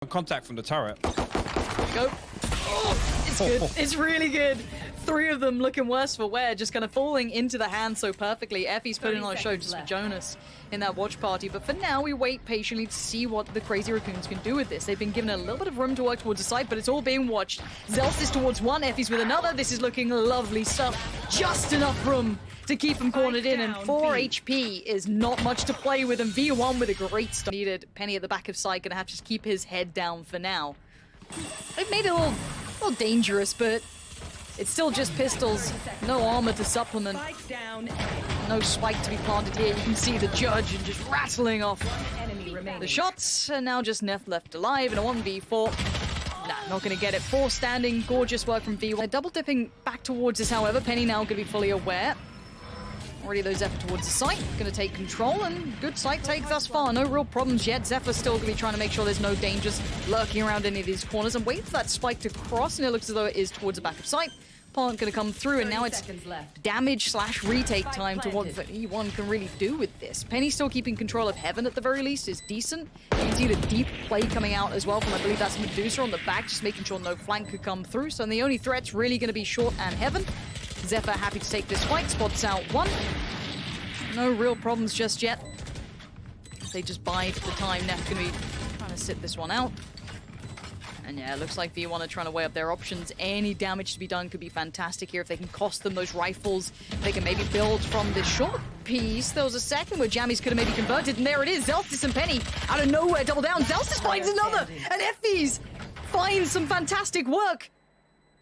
Contact from the turret. Go. Oh, it's good. It's really good. 3 of them looking worse for wear, just kind of falling into the hand so perfectly. Effy's putting on a show just for Jonas in that watch party. But for now, we wait patiently to see what the crazy Raccoons can do with this. They've been given a little bit of room to work towards the side, but it's all being watched. Zellsis towards one, effys with another. This is looking lovely stuff. Just enough room to keep him cornered in, and 4 HP is not much to play with, and V1 with a great start. Needed Penny at the back of side, gonna have to just keep his head down for now. They've made it a little dangerous, but it's still just pistols, no armor to supplement, no spike to be planted here. You can see the judge and just rattling off the shots, and now just Neth left alive in a 1v4. Nah, not gonna get it. 4 standing, gorgeous work from V1. They're double dipping back towards us, however. Penny now gonna be fully aware. Already those Zephyr towards the site, gonna take control, and good site take thus far. No real problems yet. Zephyr's still gonna be trying to make sure there's no dangers lurking around any of these corners and wait for that spike to cross, and it looks as though it is towards the back of site. Plant gonna come through, and now it's damage/retake time to what E1 can really do with this. Penny still keeping control of Heaven at the very least is decent. You can see the deep play coming out as well from, I believe that's Medusa on the back, just making sure no flank could come through. So the only threat's really gonna be Short and Heaven. Zephyr happy to take this fight, spots out 1. No real problems just yet. They just bide the time. Neth gonna be trying to sit this one out. And yeah, it looks like V1 are trying to weigh up their options. Any damage to be done could be fantastic here if they can cost them those rifles. They can maybe build from this short piece. There was a second where jammyz could have maybe converted, and there it is. Zellsis and Penny out of nowhere, double down. Zellsis finds another, and effys finds some fantastic work.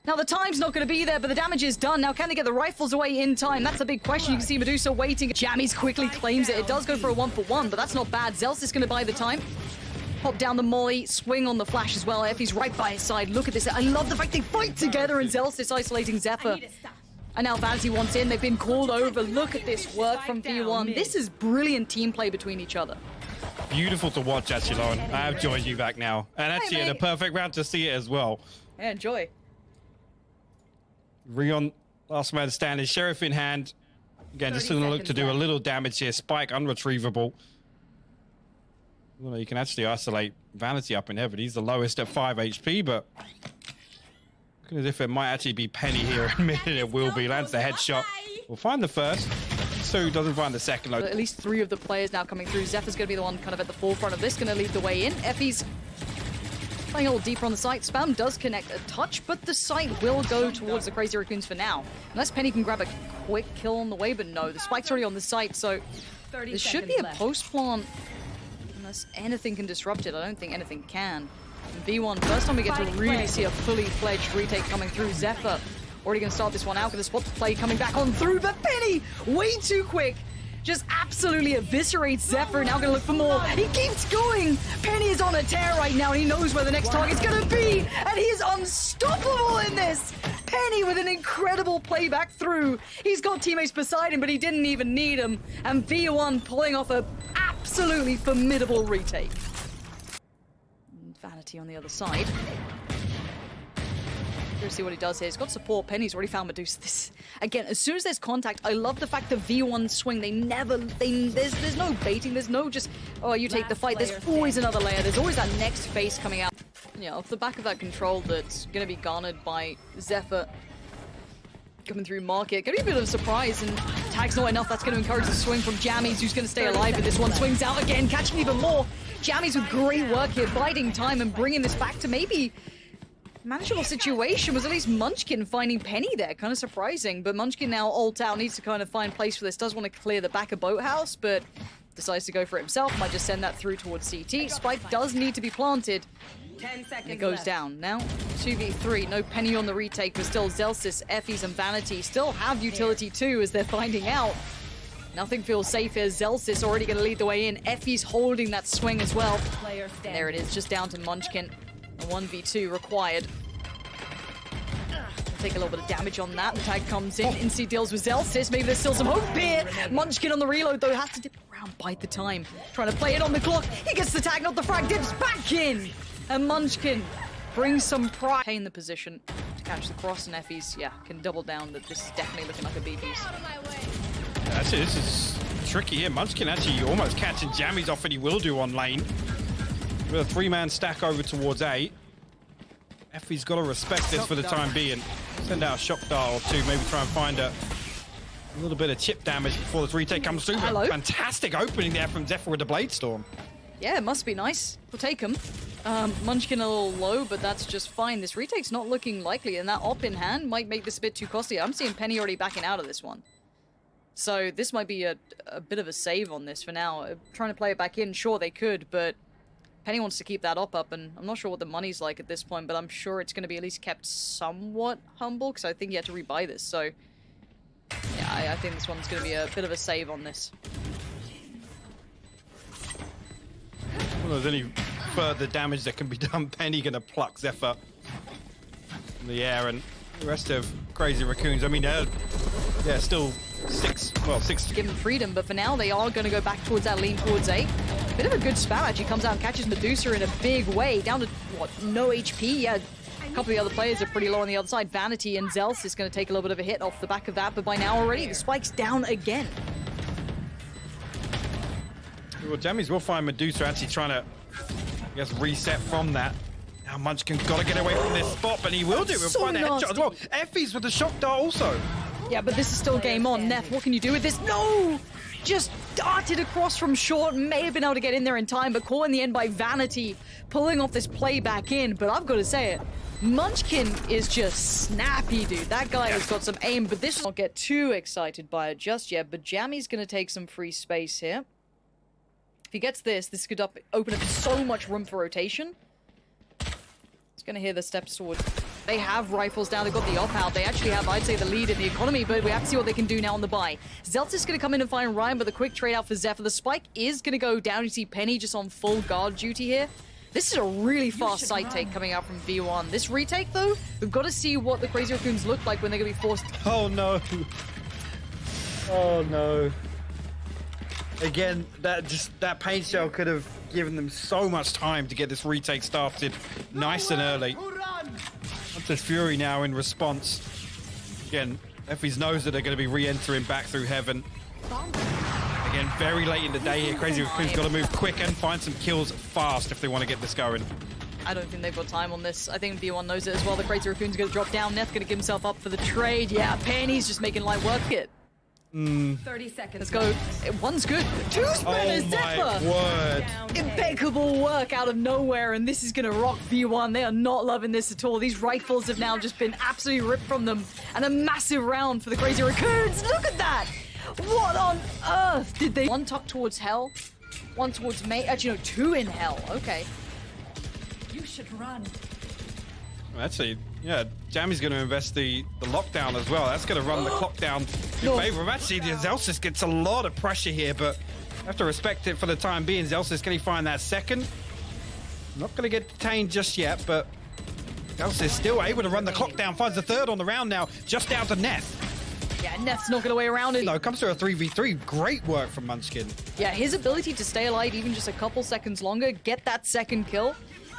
Now, the time's not going to be there, but the damage is done. Now, can they get the rifles away in time? That's a big question. You can see Medusa waiting. jammyz quickly claims it. It does go for a 1-for-1, but that's not bad. Zellsis is going to buy the time. Pop down the molly, swing on the flash as well. effys right by his side. Look at this. I love the fact they fight together, and Zellsis isolating Zephyr. And now Vanity wants in. They've been called over. Look at this work from V1. This is brilliant team play between each other. Beautiful to watch, actually, Lauren. I have joined you back now. And actually, in a perfect round to see it as well. Yeah, enjoy. Rion, last man standing, Sheriff in hand. Again, just going to look to do a little damage here. Spike, unretrievable. Well, you can actually isolate Vanity up in heaven. He's the lowest at 5 HP, but looking as if it might actually be Penny here in a minute. It will be. Lands the headshot. We'll find the first. Sue doesn't find the second. At least 3 of the players now coming through. Zephyr's going to be the one kind of at the forefront of this, going to lead the way in. effys playing a little deeper on the site. Spam does connect a touch, but the site will go towards the Crazy Raccoons for now. Unless Penny can grab a quick kill on the way, but no, the spike's already on the site, so this should be a post-plant. Unless anything can disrupt it, I don't think anything can. And V1, first time we get to really see a fully fledged retake coming through. Zephyr already going to start this one out with a spot to play coming back on through, but Penny, way too quick. Just absolutely eviscerates Zephyr. Now going to look for more. He keeps going. Penny is on a tear right now, and he knows where the next target's going to be. And he is unstoppable in this. Penny with an incredible play back through. He's got teammates beside him, but he didn't even need them. And V1 pulling off a absolutely formidable retake. Vanity on the other side. Let's see what he does here. He's got support. Penny's already found Medusa. This again, as soon as there's contact, I love the fact that V1 swing. There's no baiting. There's no just, oh, you take the fight. There's always another layer. There's always that next face coming out. Yeah, off the back of that control that's going to be garnered by Zephyr coming through market. Going to be a bit of a surprise, and tag's not enough. That's going to encourage the swing from jammyz, who's going to stay alive, but this one swings out again, catching even more. jammyz with great work here, biding time and bringing this back to maybe manageable situation. Was at least Munchkin finding Penny there. Kind of surprising, but Munchkin now ult out, needs to kind of find place for this. Does want to clear the back of Boathouse, but decides to go for it himself. Might just send that through towards CT. Spike does need to be planted. 10 seconds and it goes down. Now, 2v3. No Penny on the retake, but still Zellsis, effys, and Vanity still have utility too, as they're finding out. Nothing feels safe here. Zellsis already going to lead the way in. effys holding that swing as well. And there it is, just down to Munchkin. A 1v2 required. Take a little bit of damage on that. The tag comes in. Incy deals with Zellsis. Maybe there's still some hope here. Munchkin on the reload, though, has to dip around, bite the time. Trying to play it on the clock. He gets the tag, not the frag. Dips back in. And Munchkin brings some pride. In the position to catch the cross, and effys, yeah, can double down that this is definitely looking like a B piece. Actually, this is tricky here. Munchkin actually almost catching jammyz off, and he will do on lane. With a three-man stack over towards A. Effy's got to respect this for the time being. Send out a shock dart or two, maybe try and find a little bit of chip damage before this retake comes through. Hello. Fantastic opening there from Zephyr with the Blade Storm. Yeah, it must be nice. We'll take him. Munchkin a little low, but that's just fine. This retake's not looking likely, and that op in hand might make this a bit too costly. I'm seeing Penny already backing out of this one. So this might be a bit of a save on this for now. Trying to play it back in, sure they could, but Penny wants to keep that op up, and I'm not sure what the money's like at this point, but I'm sure it's going to be at least kept somewhat humble, because I think you had to rebuy this, so yeah, I think this one's going to be a bit of a save on this. Well, there's any further damage that can be done. Penny going to pluck Zephyr in the air, and the rest of Crazy Raccoons, I mean, they're still six. Give them freedom, but for now they are going to go back towards that lean towards A. Bit of a good spam actually, comes out and catches Medusa in a big way, down to, what, no HP? Yeah, a couple of the other players are pretty low on the other side. Vanity and Zellsis is going to take a little bit of a hit off the back of that, but by now already the spike's down again. Well, jammyz will find Medusa actually trying to, I guess, reset from that. Now Munchkin's got to get away from this spot, but he will do it. We'll find a headshot as well. effys with the shock dart also. Yeah, but this is still game on. Neth, what can you do with this? No! Just darted across from short. May have been able to get in there in time, but caught in the end by Vanity, pulling off this play back in. But I've got to say it, Munchkin is just snappy, dude. That guy has got some aim, but this won't get too excited by it just yet. But jammyz going to take some free space here. If he gets this could open up so much room for rotation. He's going to hear the steps towards. They have rifles down, they've got the op out. They actually have, I'd say, the lead in the economy, but we have to see what they can do now on the buy. Zellsis is going to come in and find Rion, but the quick trade out for Zephyr. The spike is going to go down. You see Penny just on full guard duty here. This is a really fast side take coming out from V1. This retake, though, we've got to see what the Crazy Raccoons look like when they're going to be forced. Oh, no. Oh, no. Again, that paint shell could have given them so much time to get this retake started nice and early. Hunter's Fury now in response. Again, effys knows that they're going to be re-entering back through heaven. Again, very late in the day here. Crazy Raccoon's got to move quick and find some kills fast if they want to get this going. I don't think they've got time on this. I think V1 knows it as well. The Crazy Raccoon's going to drop down. Neth going to give himself up for the trade. Yeah, Penny's just making light work it. 30 seconds. Let's go. One's good. Two spinners, Zephyr! Oh my word. Impeccable work out of nowhere, and this is going to rock V1. They are not loving this at all. These rifles have now just been absolutely ripped from them, and a massive round for the Crazy Raccoons. Look at that! What on earth did they... One tucked towards hell, one towards May. Actually, no, two in hell. Okay. You should run. Actually, yeah, jammyz going to invest the lockdown as well. That's going to run the clock down in favor of. Actually, the Zellsis gets a lot of pressure here, but have to respect it for the time being. Zellsis, can he find that second? Not going to get detained just yet, but Zellsis still able to run the clock down. Finds the third on the round now, just down to Neth. Yeah, Neth's not going to way around it. No, comes to a 3v3. Great work from Munchkin. Yeah, his ability to stay alive even just a couple seconds longer, get that second kill,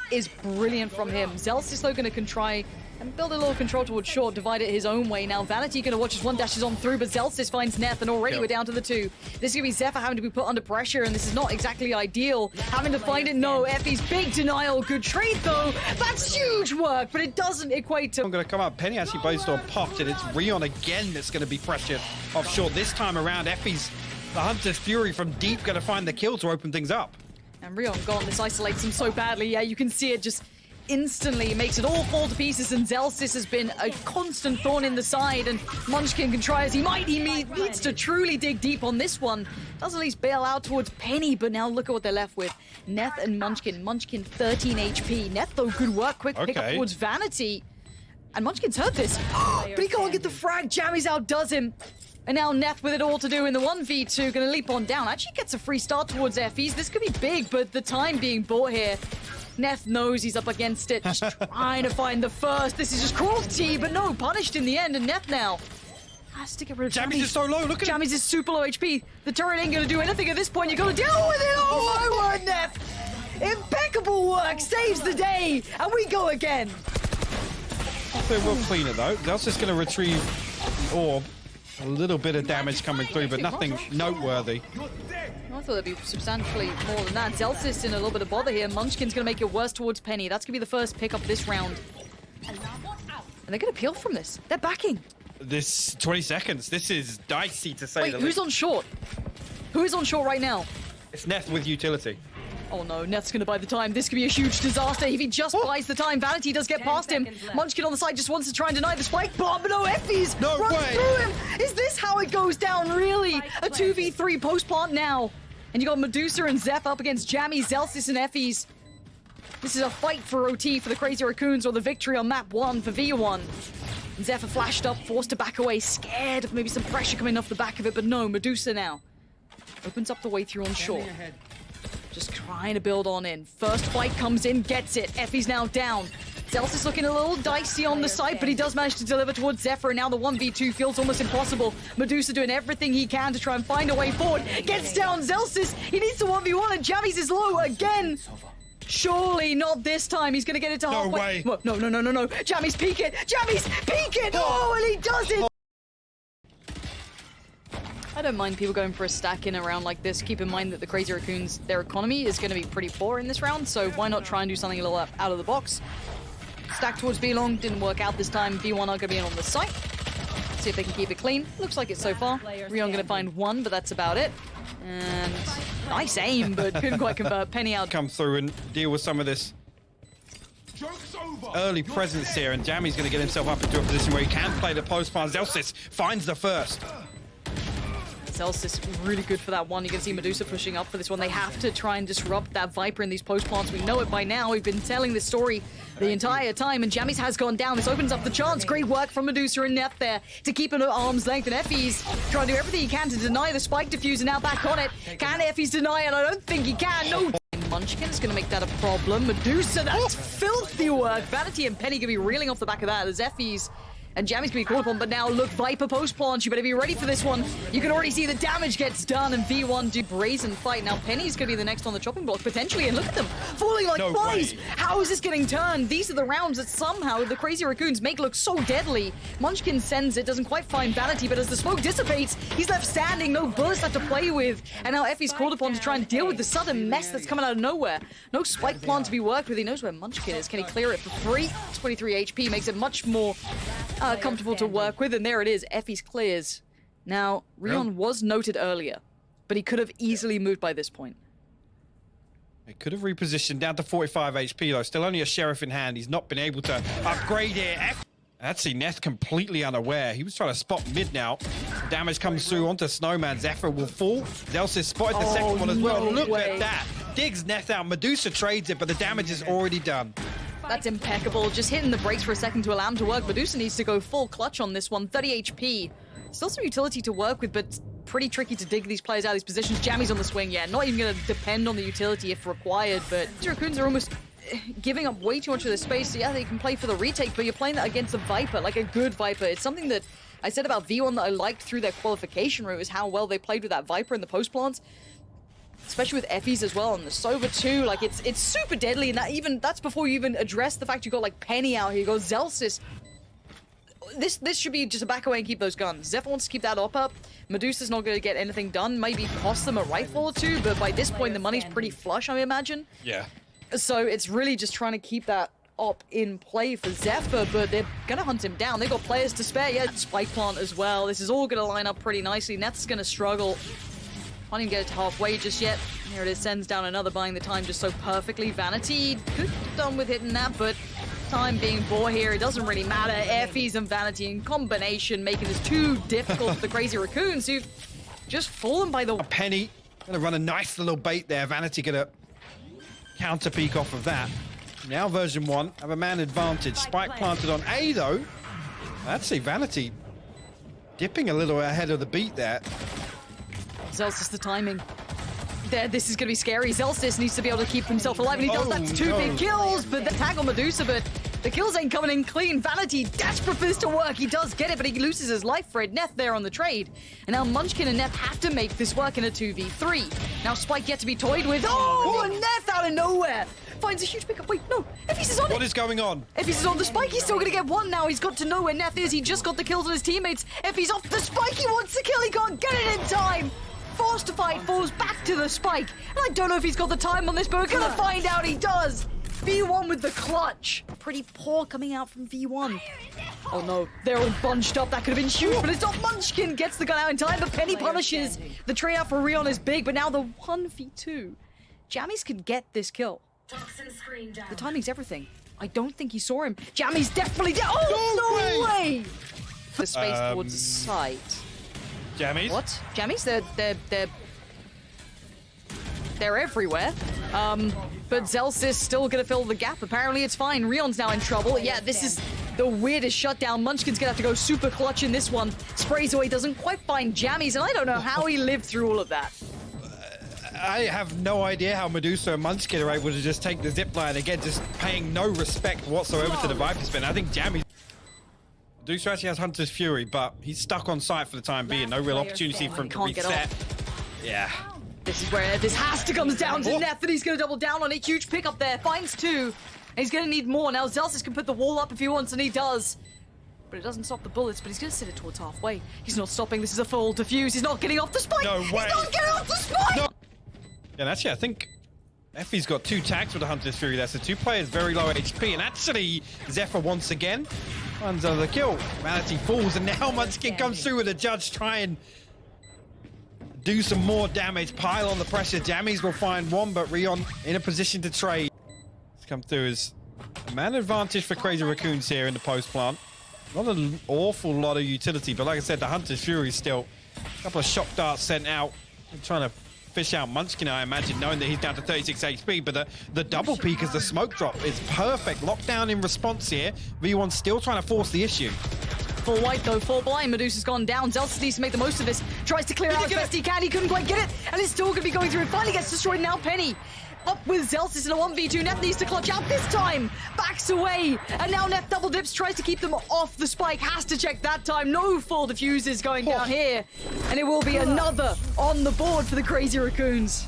is brilliant from him. Zellsis, though, going to try and build a little control towards short, divide it his own way. Now, Vanity going to watch as one dashes on through, but Zellsis finds Neth, and already we're down to the two. This is going to be Zephyr having to be put under pressure, and this is not exactly ideal. Having to find it, no. effys, big denial. Good trade, though. That's huge work, but it doesn't equate to... I'm going to come up. Penny actually Blade Storm popped, and it's Rion again that's going to be pressured off short. This time around, effys, the Hunter's Fury from deep, going to find the kill to open things up. And Rion gone. This isolates him so badly. Yeah, you can see it just instantly makes it all fall to pieces, and Zellsis has been a constant thorn in the side, and Munchkin can try as he might. He needs to truly dig deep on this one. Does at least bail out towards Penny, but now look at what they're left with. Neth and Munchkin. Munchkin 13 HP. Neth, though, good work. Quick pick up towards Vanity. And Munchkin's heard this. But he can't get the frag. jammyz outdoes him. And now Neth with it all to do in the 1v2, going to leap on down. Actually gets a free start towards effys. This could be big, but the time being bought here. Neth knows he's up against it, just trying to find the first. This is just cruelty, but no, punished in the end. And Neth now has to get rid of jammyz. Is so low, look at jammyz is super low HP. The turret ain't going to do anything at this point. You got to deal with it. Oh, my word, Neth. Impeccable work, saves the day, and we go again. They will clean it, though. Zellsis going to retrieve the orb. A little bit of damage coming through, but nothing noteworthy. I thought there'd be substantially more than that. Zellsis in a little bit of bother here. Munchkin's going to make it worse towards Penny. That's going to be the first pick up this round. And they're going to peel from this. They're backing. This 20 seconds. This is dicey to say. Wait, who's on short? Who is on short right now? It's Neth with utility. Oh no, Neth's gonna buy the time. This could be a huge disaster if he just buys the time. Vanity does get past him. Munchkin on the side just wants to try and deny the spike bomb, but no, effys No runs way. through him. Is this how it goes down, really? A 2v3 post plant now. And you got Medusa and Zeph up against jammyz, Zellsis, and effys. This is a fight for OT for the Crazy Raccoons, or the victory on map 1 for V1. And Zephyr flashed up, forced to back away, scared of maybe some pressure coming off the back of it, but no, Medusa now opens up the way through on shore. Just trying to build on in. First fight comes in, gets it. Effy's now down. Zellsis looking a little dicey on the side, but he does manage to deliver towards Zephyr, and now the 1v2 feels almost impossible. Medusa doing everything he can to try and find a way forward. Gets down Zellsis. He needs to 1v1, and jammyz is low again. Surely not this time. He's going to get it to halfway. way. No. jammyz, peek it. jammyz, peek it. Oh, and he does it. I don't mind people going for a stack in a round like this. Keep in mind that the Crazy Raccoons, their economy is going to be pretty poor in this round, so why not try and do something a little out of the box? Stack towards B-Long, didn't work out this time. V1 are going to be in on the site. See if they can keep it clean. Looks like it so far. Rion going to find one, but that's about it. And nice aim, but couldn't quite convert. Penny out. Come through and deal with some of this early presence here, and jammyz going to get himself up into a position where he can play the post plant. Zellsis finds the first. Zellsis really good for that one. You can see Medusa pushing up for this one. They have to try and disrupt that Viper in these post plants. We know it by now. We've been telling this story the entire time, and jammyz has gone down. This opens up the chance. Great work from Medusa and Neth there to keep him at arm's length, and effys trying to do everything he can to deny the spike diffuser. Now back on it. Can effys deny it? I don't think he can. No. Munchkin's going to make that a problem. Medusa, that's filthy work. Vanity and Penny going to be reeling off the back of that. There's effys. And jammyz can be called upon, but now look, Viper post plant. You better be ready for this one. You can already see the damage gets done, and V1 do brazen fight. Now Penny's gonna be the next on the chopping block potentially, and look at them falling like flies. How is this getting turned? These are the rounds that somehow the Crazy Raccoons make look so deadly. Munchkin sends it, doesn't quite find Vanity, but as the smoke dissipates, he's left standing, no bullets left to play with. And now effy's called upon to try and deal with the sudden mess that's coming out of nowhere. No spike plant to be worked with. He knows where Munchkin is. Can he clear it for free? 23 HP makes it much more comfortable to work with, and there it is. effys clears. Now, Rion was noted earlier, but he could have easily moved by this point. He could have repositioned down to 45 HP though. Still only a sheriff in hand. He's not been able to upgrade it. That's Neth completely unaware. He was trying to spot mid now. Damage comes through onto Snowman. Zephyr will fall. Zellsis spotted the second one as well. No Look way. at that. Digs Neth out. Medusa trades it, but the damage is already done. That's impeccable. Just hitting the brakes for a second to allow him to work. Medusa needs to go full clutch on this one. 30 HP. Still some utility to work with, but pretty tricky to dig these players out of these positions. jammyz on the swing, yeah. Not even going to depend on the utility if required, but Raccoons are almost giving up way too much of their space. So yeah, they can play for the retake, but you're playing that against a Viper, like a good Viper. It's something that I said about V1 that I liked through their qualification route, is how well they played with that Viper in the post plants. Especially with effys as well, and the Sova too. Like, it's super deadly, and that's before you even address the fact you got like Penny out here. You got Zellsis. This should be just a back away and keep those guns. Zephyr wants to keep that up. Medusa's not going to get anything done. Maybe cost them a rifle or two, but by this point the money's pretty flush, I imagine. Yeah. So it's really just trying to keep that op in play for Zephyr, but they're gonna hunt him down. They've got players to spare. Yeah, spike plant as well. This is all gonna line up pretty nicely. Neth's gonna struggle. Can't even get it to halfway just yet. Here it is, sends down another, buying the time just so perfectly. Vanity could have done with hitting that, but time being bought here, it doesn't really matter. effys and Vanity in combination, making this too difficult for the Crazy Raccoons, who've just fallen by the... Penny gonna run a nice little bait there. Vanity gonna counter peek off of that. Now version 1 have a man advantage. Spike planted on A though. I'd say Vanity dipping a little ahead of the beat there. Zellsis, the timing. There, this is going to be scary. Zellsis needs to be able to keep himself alive, and he does. That's two big kills, but the tag on Medusa, but the kills ain't coming in clean. Vanity desperate for this to work. He does get it, but he loses his life for it. Neth there on the trade. And now Munchkin and Neth have to make this work in a 2v3. Now Spike yet to be toyed with. Oh, and Neth out of nowhere. finds a huge pickup. Wait, no, effys is on What it. is going on? effys is on the spike. He's still gonna get one now. He's got to know where Neth is. He just got the kills on his teammates. effys off the spike. He wants the kill. He can't get it in time. Forced to fight, falls back to the spike. And I don't know if he's got the time on this, but we're gonna find out he does. V1 with the clutch. Pretty poor coming out from V1. Oh no, they're all bunched up. That could have been huge, but it's not. Munchkin gets the gun out in time, but Penny punishes. The trade out for Rion is big, but now the 1v2. jammyz can get this kill. Toxin screen down. The timing's everything. I don't think he saw him. jammyz definitely did. Oh, no way! The space towards the site. jammyz? What? jammyz? They're everywhere. But Zellsis still gonna fill the gap. Apparently it's fine. Rion's now in trouble. Yeah, this is the weirdest shutdown. Munchkin's gonna have to go super clutch in this one. Sprays away, doesn't quite find jammyz, and I don't know how he lived through all of that. I have no idea how Medusa and Munchkin are able to just take the zip line again, just paying no respect whatsoever to the Viper spin. I think jammyz. Medusa actually has Hunter's Fury, but he's stuck on site for the time being. No real opportunity for him to Can't get reset. Yeah. This is where this has to come down to Neth, and he's gonna double down on it. Huge pick up there, finds two. And he's gonna need more. Now Zellsis can put the wall up if he wants, and he does. But it doesn't stop the bullets, but he's gonna sit it towards halfway. He's not stopping, this is a full defuse. He's not getting off the spike! No way. He's not getting off the spike! No. Yeah, and actually, I think effys got 2 tags with the Hunter's Fury there, so 2 players very low HP, and actually, Zephyr once again runs under the kill. Vanity falls, and now Munchkin comes through with a judge try and do some more damage, pile on the pressure. jammyz will find one, but Rion in a position to trade. It's come through as a man advantage for Crazy Raccoons here in the post plant. Not an awful lot of utility, but like I said, the Hunter's Fury still a couple of shock darts sent out. I'm trying to fish out Munchkin, I imagine, knowing that he's down to 36 HP, but the double peek as the smoke drop is perfect. Lockdown in response here. V1 still trying to force the issue. Full white though, full blind. Medusa's gone down. Zellsis needs to make the most of this. Tries to clear out as best he can. He couldn't quite get it, and it's still going to be going through. It finally gets destroyed. Now Penny up with Zellsis in a 1v2. Neth needs to clutch out this time. Backs away, and now Neth double dips. Tries to keep them off the spike. Has to check that time. No full diffuses going down here, and it will be another on the board for the Crazy Raccoons.